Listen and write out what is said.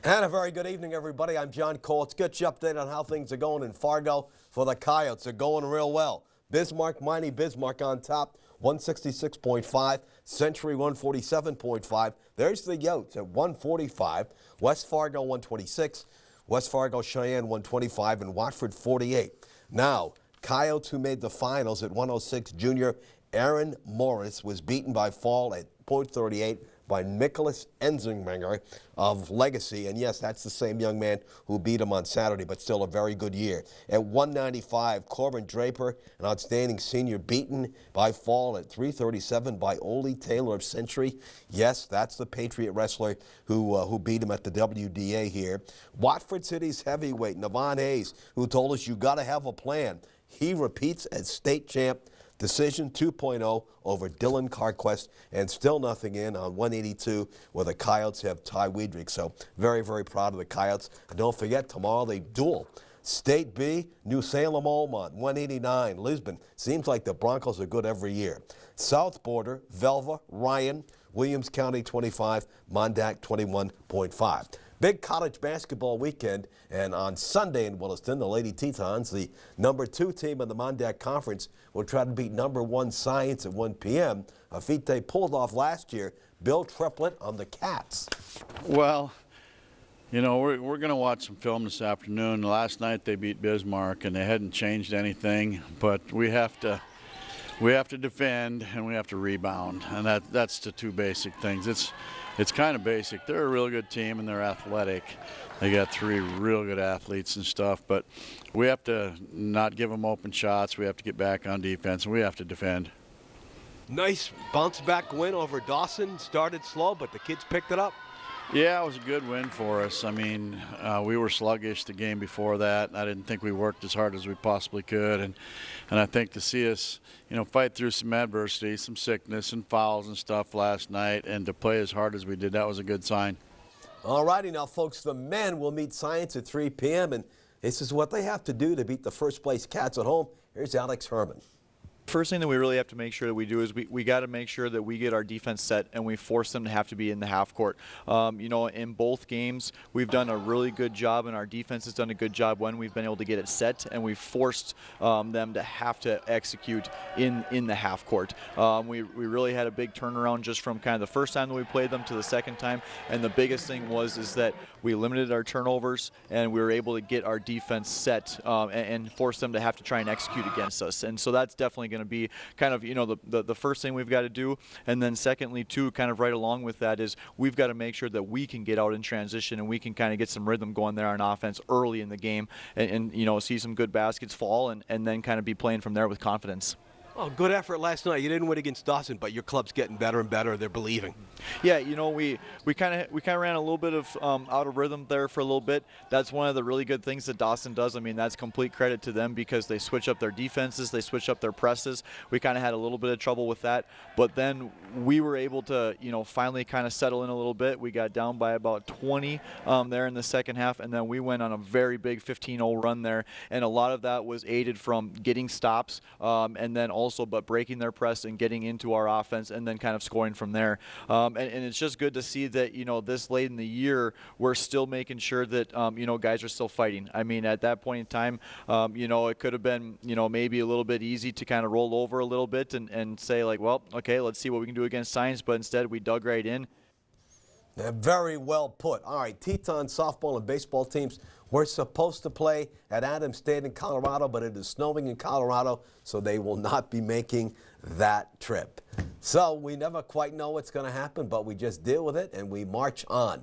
And a very good evening, everybody. I'm John Cole. Let's get you updated on how things are going in Fargo for the Coyotes. They're going real well. Bismarck, Mighty Bismarck on top, 166.5. Century, 147.5. There's the Yotes at 145. West Fargo, 126. West Fargo, Cheyenne, 125. And Watford, 48. Now, Coyotes, who made the finals at 106, junior Aaron Morris was beaten by fall at .38 by Nicholas Enzingmenger of Legacy. And yes, that's the same young man who beat him on Saturday, but still a very good year. At 195, Corbin Draper, an outstanding senior, beaten by fall at 337 by Ole Taylor of Century. Yes, that's the Patriot wrestler who beat him at the WDA here. Watford City's heavyweight, Navon Hayes, who told us you got to have a plan. He repeats as state champ. Decision 2.0 over Dylan Carquest, and still nothing in on 182 where the Coyotes have Ty Weidrich. So very, very proud of the Coyotes. And don't forget, tomorrow they duel. State B, New Salem, Almont, 189. Lisbon. Seems like the Broncos are good every year. South Border, Velva, Ryan, Williams County 25, Mondack 21.5. Big college basketball weekend, and on Sunday in Williston, the Lady Tetons, the #2 team in the Mondack Conference, will try to beat #1 Science at 1 p.m., a feat they pulled off last year. Bill Triplett on the Cats. Well, you know, we're going to watch some film this afternoon. Last night they beat Bismarck, and they hadn't changed anything, but we have to defend and we have to rebound, and that's the two basic things. It's kind of basic. They're a real good team and they're athletic. They got 3 real good athletes and stuff, but we have to not give them open shots. We have to get back on defense and we have to defend. Nice bounce back win over Dawson. Started slow, but the kids picked it up. Yeah, it was a good win for us. I mean, we were sluggish the game before that. I didn't think we worked as hard as we possibly could, and I think to see us, you know, fight through some adversity, some sickness and fouls and stuff last night, and to play as hard as we did, that was a good sign. All righty, now, folks, the men will meet Science at 3 p.m., and this is what they have to do to beat the first-place Cats at home. Here's Alex Herman. First thing that we really have to make sure that we do is we got to make sure that we get our defense set and we force them to have to be in the half court. You know, in both games, we've done a really good job, and our defense has done a good job when we've been able to get it set, and we've forced them to have to execute in the half court. We really had a big turnaround just from kind of the first time that we played them to the second time, and the biggest thing is that we limited our turnovers and we were able to get our defense set and force them to have to try and execute against us. And so that's definitely going to be kind of, you know, the first thing we've got to do. And then secondly, too, kind of right along with that is we've got to make sure that we can get out in transition and we can kind of get some rhythm going there on offense early in the game and you know, see some good baskets fall and then kind of be playing from there with confidence. Oh, good effort last night. You didn't win against Dawson, but your club's getting better and better. They're believing. Yeah, you know, we kind of ran a little bit of out of rhythm there for a little bit. That's one of the really good things that Dawson does. I mean, that's complete credit to them because they switch up their defenses, they switch up their presses. We kind of had a little bit of trouble with that, but then we were able to, you know, finally kind of settle in a little bit. We got down by about 20 there in the second half, and then we went on a very big 15-0 run there, and a lot of that was aided from getting stops and then also but breaking their press and getting into our offense and then kind of scoring from there. And it's just good to see that, you know, this late in the year, we're still making sure that, you know, guys are still fighting. I mean, at that point in time, you know, it could have been, you know, maybe a little bit easy to kind of roll over a little bit and say like, well, okay, let's see what we can do against Science. But instead we dug right in. Very well put. All right, Teton softball and baseball teams were supposed to play at Adams State in Colorado, but it is snowing in Colorado, so they will not be making that trip. So we never quite know what's going to happen, but we just deal with it and we march on.